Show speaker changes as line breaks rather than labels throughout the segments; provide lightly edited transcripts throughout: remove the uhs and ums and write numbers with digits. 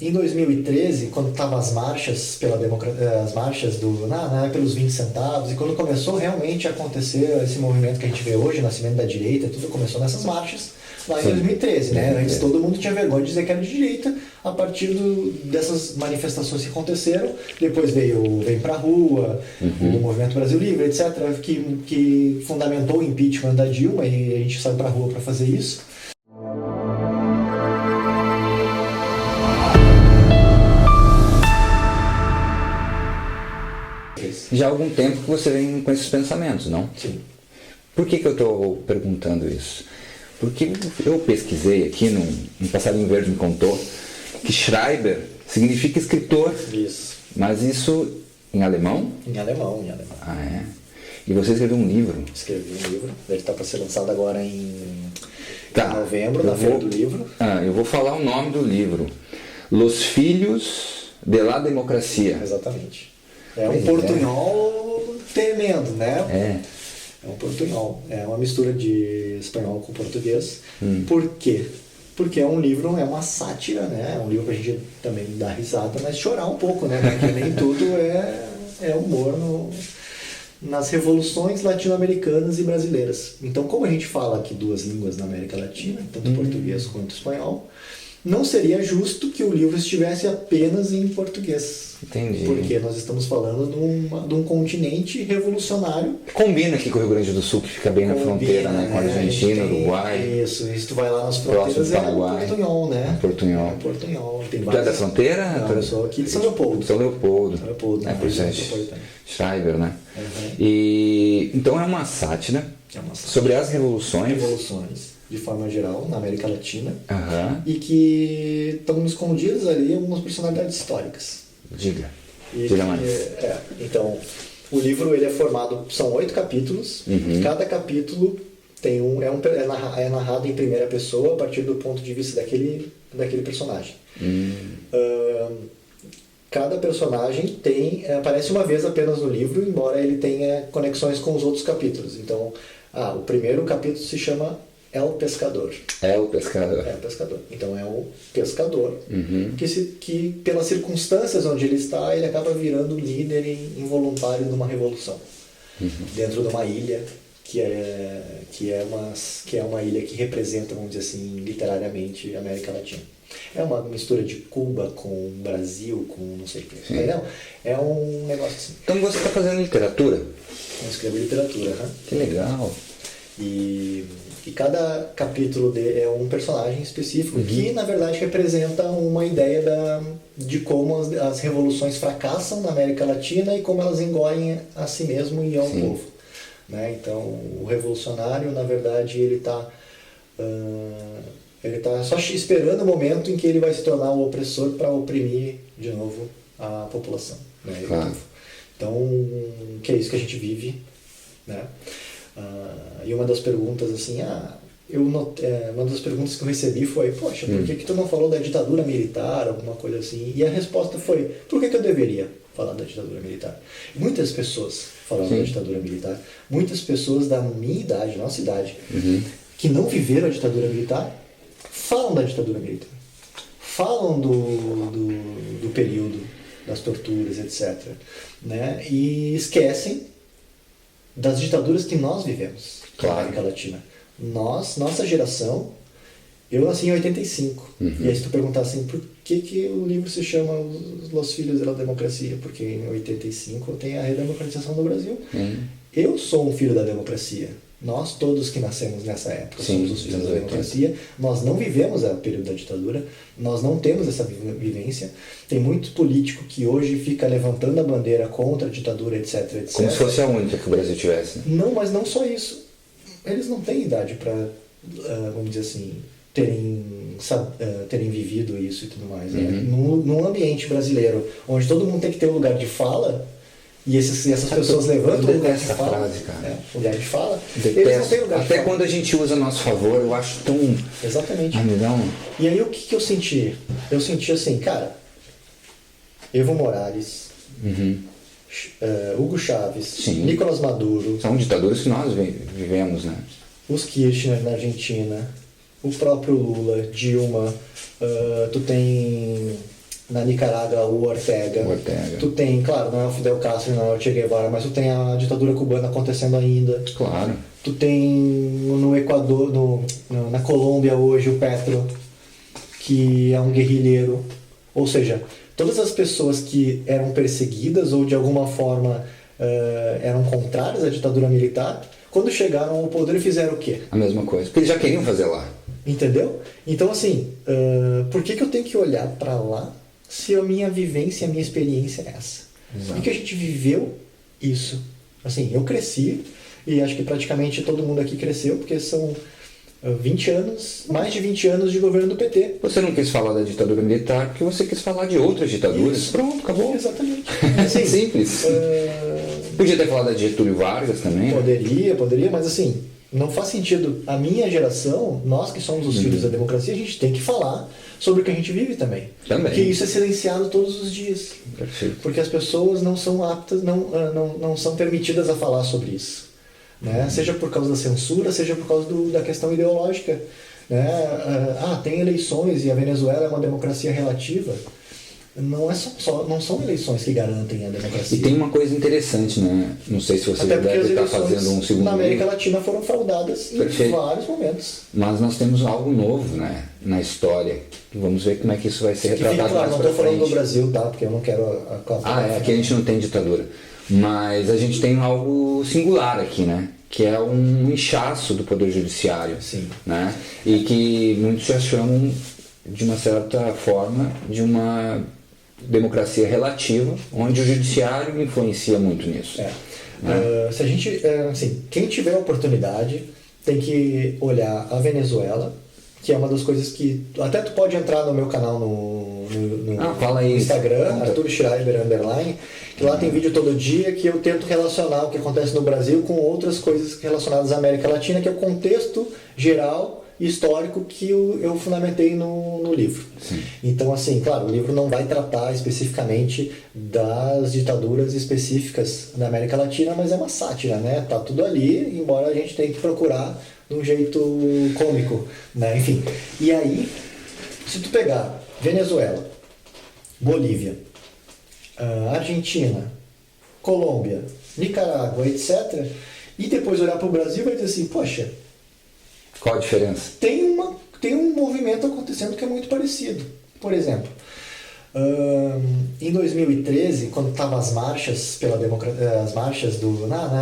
em 2013, quando estavam as marchas as marchas pelos 20 centavos, e quando começou realmente a acontecer esse movimento que a gente vê hoje, o nascimento da direita, tudo começou nessas marchas lá em 2013, né? Antes todo mundo tinha vergonha de dizer que era de direita, a partir dessas manifestações que aconteceram, depois veio pra rua, o Movimento Brasil Livre, etc., que fundamentou o impeachment da Dilma, e a gente saiu pra rua para fazer isso.
Já há algum tempo que você vem com esses pensamentos, não?
Sim.
Por que eu estou perguntando isso? Porque eu pesquisei aqui, um passarinho verde me contou, que Schreiber significa escritor.
Isso.
Mas isso em alemão?
Em alemão.
Ah, é? E você escreveu um livro?
Escrevi um livro. Ele está para ser lançado agora em novembro, na Feira do Livro.
Eu vou falar o nome do livro. Los Filhos de la Democracia.
Exatamente. É um portunhol tremendo, né? É um portunhol. É uma mistura de espanhol com português. Por quê? Porque é um livro, é uma sátira, né? É um livro pra gente também dar risada, mas chorar um pouco, né? Porque nem tudo é humor nas revoluções latino-americanas e brasileiras. Então, como a gente fala aqui duas línguas na América Latina, tanto português quanto espanhol, não seria justo que o livro estivesse apenas em português.
Entendi.
Porque nós estamos falando de um continente revolucionário.
Combina aqui com o Rio Grande do Sul, que fica bem na fronteira, né? Com a Argentina, Uruguai.
Isso, tu vai lá nas fronteiras, é o Portunhol, né?
Portunhol.
É o Portunhol.
Tu é da fronteira?
Não, eu sou aqui de São Leopoldo.
São Leopoldo.
Por isso é
Schreiber, né? E então é uma sátira sobre as revoluções
de forma geral, na América Latina,
Uhum.
e que estão escondidas ali algumas personalidades históricas.
Diga mais.
Então, o livro ele é formado, são 8 capítulos,
Uhum.
Cada capítulo tem é narrado em primeira pessoa a partir do ponto de vista daquele personagem. Cada personagem aparece uma vez apenas no livro, embora ele tenha conexões com os outros capítulos. Então, o primeiro capítulo se chama El Pescador.
El Pescador.
É o pescador. Então é o pescador
Uhum.
que pelas circunstâncias onde ele está, ele acaba virando líder involuntário de uma revolução.
Uhum.
Dentro de uma ilha que é uma ilha que representa, vamos dizer assim, literariamente a América Latina. É uma mistura de Cuba com Brasil, com não sei o que. Não, é um negócio assim.
Então você está fazendo literatura?
Eu escrevo literatura.
Que legal.
E cada capítulo é um personagem específico que, na verdade, representa uma ideia de como as revoluções fracassam na América Latina e como elas engolem a si mesmo e ao povo. Né? Então, o revolucionário, na verdade, ele está só esperando o momento em que ele vai se tornar o opressor para oprimir de novo a população. Né?
Claro.
Então, que é isso que a gente vive, né? E uma das perguntas assim, uma das perguntas que eu recebi foi, poxa, por que tu não falou da ditadura militar, alguma coisa assim? E a resposta foi, por que eu deveria falar da ditadura militar? Muitas pessoas falaram da ditadura militar, muitas pessoas da minha idade, nossa idade, que não viveram a ditadura militar, falam da ditadura militar. Falam do período, das torturas, etc. Né? E esquecem das ditaduras que nós vivemos na América Latina. Nossa geração, eu nasci em 85. E aí se tu perguntar assim, por que o livro se chama Los Filhos da Democracia? Porque em 85 tem a redemocratização do Brasil. Eu sou um filho da democracia. Nós todos que nascemos nessa época somos os filhos da democracia. Nós não vivemos o período da ditadura, nós não temos essa vivência. Tem muito político que hoje fica levantando a bandeira contra a ditadura, etc, etc.
Como se fosse a única que o Brasil tivesse.
Não, mas não só isso. Eles não têm idade para, vamos dizer assim, terem vivido isso e tudo mais. Né? Num ambiente brasileiro, onde todo mundo tem que ter um lugar de fala, e essas pessoas levantam o lugar de fala.
Frase, cara.
Lugar de fala.
Detesto.
Eles não têm lugar de
Até
fala.
quando a gente usa a nosso favor, eu acho tão...
Exatamente.
Amigão.
E aí o que eu senti? Eu senti assim, cara, Evo Morales, Hugo Chávez, Nicolás Maduro,
são ditaduras que nós vivemos, né?
os Kirchner na Argentina, o próprio Lula, Dilma, tu tem na Nicarágua o Ortega. Tu tem, claro, não é o Fidel Castro, não é o Che Guevara, mas tu tem a ditadura cubana acontecendo ainda.
Claro.
Tu tem no Equador, na Colômbia hoje o Petro, que é um guerrilheiro. Ou seja, todas as pessoas que eram perseguidas ou de alguma forma eram contrárias à ditadura militar, quando chegaram ao poder fizeram o quê?
A mesma coisa, porque eles já queriam fazer lá.
Entendeu? Então assim, por que eu tenho que olhar para lá se a minha vivência, a minha experiência é essa? Porque a gente viveu isso. Assim, eu cresci e acho que praticamente todo mundo aqui cresceu, porque são 20 anos, mais de 20 anos de governo do PT.
Você não quis falar da ditadura militar porque você quis falar de outras ditaduras.
Isso.
Pronto, acabou.
Exatamente.
Assim, simples. Podia ter falado da Getúlio Vargas também.
Poderia, mas assim, não faz sentido. A minha geração, nós que somos os filhos da democracia, a gente tem que falar sobre o que a gente vive também. Porque isso é silenciado todos os dias.
Perfeito.
Porque as pessoas não são aptas, não são permitidas a falar sobre isso. Né? Seja por causa da censura, seja por causa da questão ideológica. Né? Tem eleições e a Venezuela é uma democracia relativa. Não são eleições que garantem a democracia.
E tem uma coisa interessante, né? Não sei se você deve estar fazendo um segundo
na América
livro.
Latina foram fraudadas em vários momentos.
Mas nós temos algo novo, né, na história. Vamos ver como é que isso vai ser retratado
Claro,
mais
não
pra
estou falando
frente.
do Brasil, tá? Porque eu não quero...
Aqui a gente não tem ditadura. Mas a gente tem algo singular aqui, né? Que é um inchaço do Poder Judiciário.
Sim.
Né? E que muitos já chamam, de uma certa forma, de uma democracia relativa, onde o Judiciário influencia muito nisso.
Se a gente, quem tiver a oportunidade tem que olhar a Venezuela, que é uma das coisas que... Até tu pode entrar no meu canal no
fala aí.
Instagram, Arthur Schreiber _, que lá tem vídeo todo dia que eu tento relacionar o que acontece no Brasil com outras coisas relacionadas à América Latina, que é o contexto geral histórico que eu fundamentei no livro.
Sim.
Então, assim, claro, o livro não vai tratar especificamente das ditaduras específicas da América Latina, mas é uma sátira, né? Tá tudo ali, embora a gente tenha que procurar de um jeito cômico, né? Enfim. E aí, se tu pegar Venezuela, Bolívia, Argentina, Colômbia, Nicarágua, etc., e depois olhar para o Brasil e vai dizer assim, poxa,
qual a diferença?
Tem um movimento acontecendo que é muito parecido. Por exemplo, em 2013, quando estavam as marchas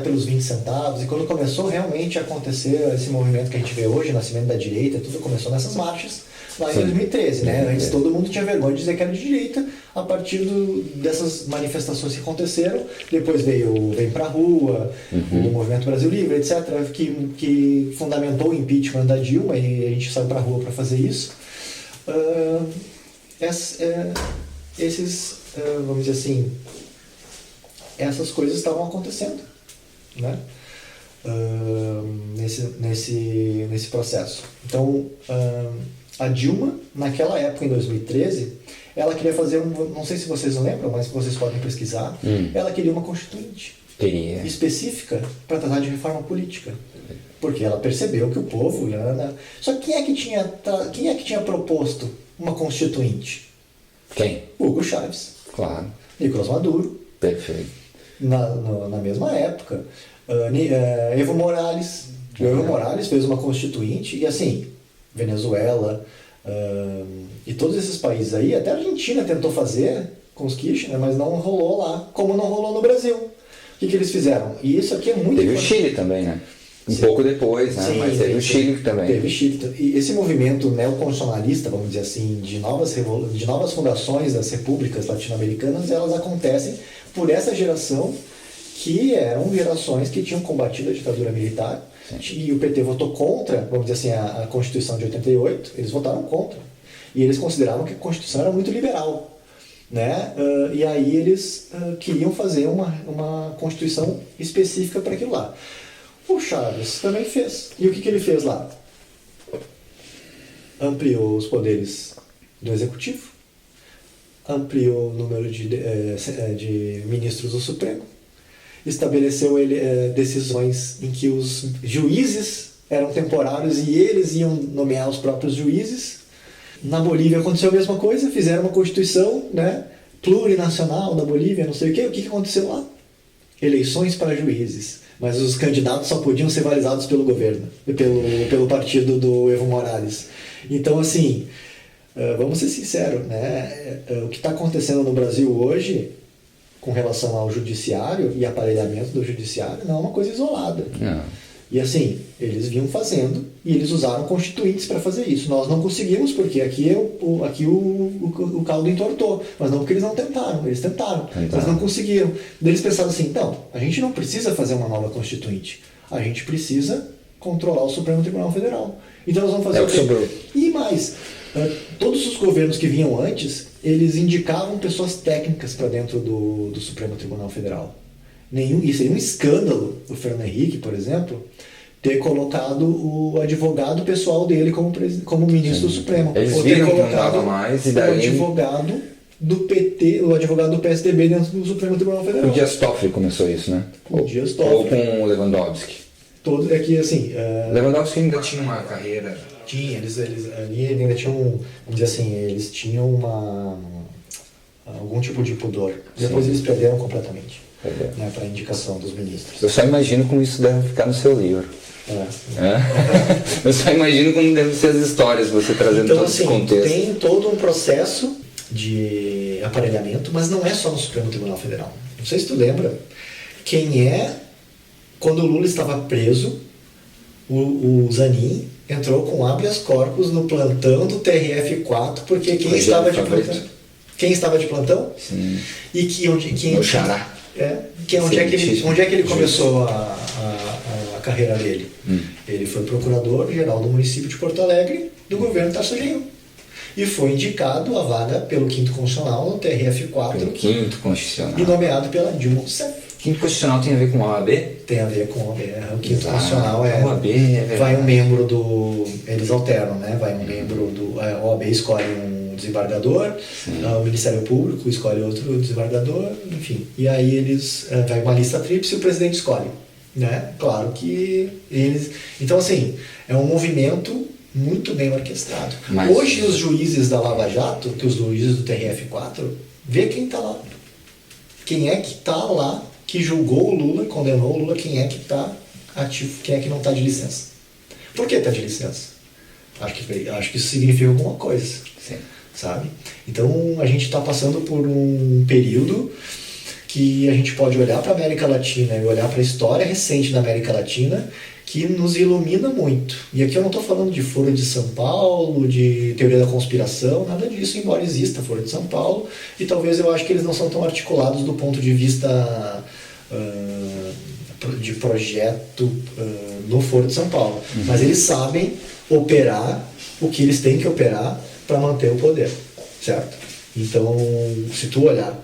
pelos 20 centavos, e quando começou realmente a acontecer esse movimento que a gente vê hoje, o nascimento da direita, tudo começou nessas marchas lá em 2013, né? Antes todo mundo tinha vergonha de dizer que era de direita, a partir dessas manifestações que aconteceram, depois veio pra rua, o Movimento Brasil Livre, etc., que fundamentou o impeachment da Dilma, e a gente saiu pra rua para fazer isso. Vamos dizer assim, essas coisas estavam acontecendo, né? Nesse processo. Então, a Dilma, naquela época, em 2013, ela queria fazer não sei se vocês lembram, mas vocês podem pesquisar, ela queria uma constituinte específica para tratar de reforma política. Porque ela percebeu que o povo... Só que quem é que tinha proposto uma constituinte?
Quem?
Hugo Chávez.
Claro.
Nicolás Maduro.
Perfeito.
Na mesma época. Evo Morales. O Evo Morales fez uma constituinte e assim, Venezuela e todos esses países aí, até a Argentina tentou fazer com os Kirchner, mas não rolou lá, como não rolou no Brasil. O que eles fizeram? E isso aqui é muito
Teve importante. O Chile também, né? Pouco depois, né?
Sim,
mas teve o Chile também.
Teve o Chile. E esse movimento neoconstitucionalista, vamos dizer assim, de novas fundações das repúblicas latino-americanas, elas acontecem por essa geração que eram gerações que tinham combatido a ditadura militar. Sim. E o PT votou contra, vamos dizer assim, a Constituição de 88, eles votaram contra. E eles consideravam que a Constituição era muito liberal. Né? E aí eles queriam fazer uma Constituição específica para aquilo lá. O Chaves também fez. E o que ele fez lá? Ampliou os poderes do Executivo, ampliou o número de ministros do Supremo, estabeleceu decisões em que os juízes eram temporários e eles iam nomear os próprios juízes, Na Bolívia aconteceu a mesma coisa, fizeram uma constituição, né, plurinacional da Bolívia, não sei o quê. O que aconteceu lá? Eleições para juízes. Mas os candidatos só podiam ser validados pelo governo, pelo partido do Evo Morales. Então, assim, vamos ser sinceros, né? O que está acontecendo no Brasil hoje, com relação ao judiciário e aparelhamento do judiciário, não é uma coisa isolada.
Não.
E assim, eles vinham fazendo e eles usaram constituintes para fazer isso. Nós não conseguimos, porque aqui o caldo entortou. Mas não porque eles não tentaram, eles tentaram. Mas não conseguiram. Daí eles pensaram assim, não, a gente não precisa fazer uma nova constituinte. A gente precisa controlar o Supremo Tribunal Federal. Então nós vamos fazer
o que sobrou.
E mais, todos os governos que vinham antes, eles indicavam pessoas técnicas para dentro do Supremo Tribunal Federal. Isso seria um escândalo do Fernando Henrique, por exemplo, ter colocado o advogado pessoal dele como ministro do Supremo.
Eles
ou ter
viram que não
colocado
dava mais e daí...
o advogado do PT, o advogado do PSDB dentro do Supremo Tribunal Federal.
O Dias Toffoli começou isso, né?
O Dias Toffoli.
Ou com o Lewandowski.
É que assim...
Lewandowski ainda tinha uma carreira...
Tinha, eles ali ainda tinham, vamos dizer assim, eles tinham algum tipo de pudor. Depois eles perderam completamente. Né, para a indicação dos ministros.
Eu só imagino como isso deve ficar no seu livro. Eu só imagino como devem ser as histórias, você trazendo
então,
todo
assim,
esse contexto.
Tem todo um processo de aparelhamento, mas não é só no Supremo Tribunal Federal. Não sei se tu lembra quando o Lula estava preso, o Zanin entrou com habeas corpus no plantão do TRF4, porque quem estava de plantão? Quem estava de plantão?
Sim.
E
Meu xará.
Onde é que ele começou a carreira dele? Ele foi procurador-geral do município de Porto Alegre, do governo Tarso Genro. E foi indicado a vaga pelo 5º Constitucional no TRF4.
Pelo 5º Constitucional.
E nomeado pela Dilma Rousseff.
5º Constitucional tem a ver com a OAB?
Tem a ver com a OAB. O 5º Constitucional
OAB
vai um membro do... Eles alternam, né? Vai um membro do... A OAB escolhe um desembargador, o Ministério Público escolhe outro desembargador, enfim. E aí vai uma lista tríplice e o presidente escolhe. Né? Claro que eles... Então, assim, é um movimento muito bem orquestrado. Hoje, os juízes da Lava Jato, que os juízes do TRF4, vê quem está lá. Quem é que está lá, que julgou o Lula, condenou o Lula, quem é que está ativo, quem é que não está de licença. Por que está de licença? Acho que isso significa alguma coisa.
Sim.
Sabe? Então, a gente está passando por um período que a gente pode olhar para a América Latina e olhar para a história recente da América Latina, que nos ilumina muito. E aqui eu não estou falando de Foro de São Paulo, de teoria da conspiração, nada disso, embora exista Foro de São Paulo, e talvez eu acho que eles não são tão articulados do ponto de vista de projeto no Foro de São Paulo. Mas eles sabem operar o que eles têm que operar para manter o poder, certo? Então, se tu olhar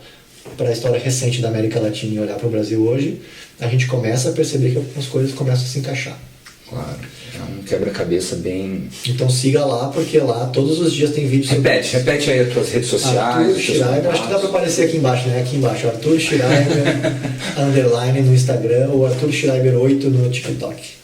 para a história recente da América Latina e olhar para o Brasil hoje, a gente começa a perceber que algumas coisas começam a se encaixar.
Claro, é um quebra-cabeça bem...
Então siga lá, porque lá todos os dias tem vídeos...
Repete aí as tuas redes sociais.
Arthur Schreiber, acho que dá para aparecer aqui embaixo, né? Aqui embaixo, Arthur Schreiber, _ no Instagram, ou Arthur Schreiber 8 no TikTok.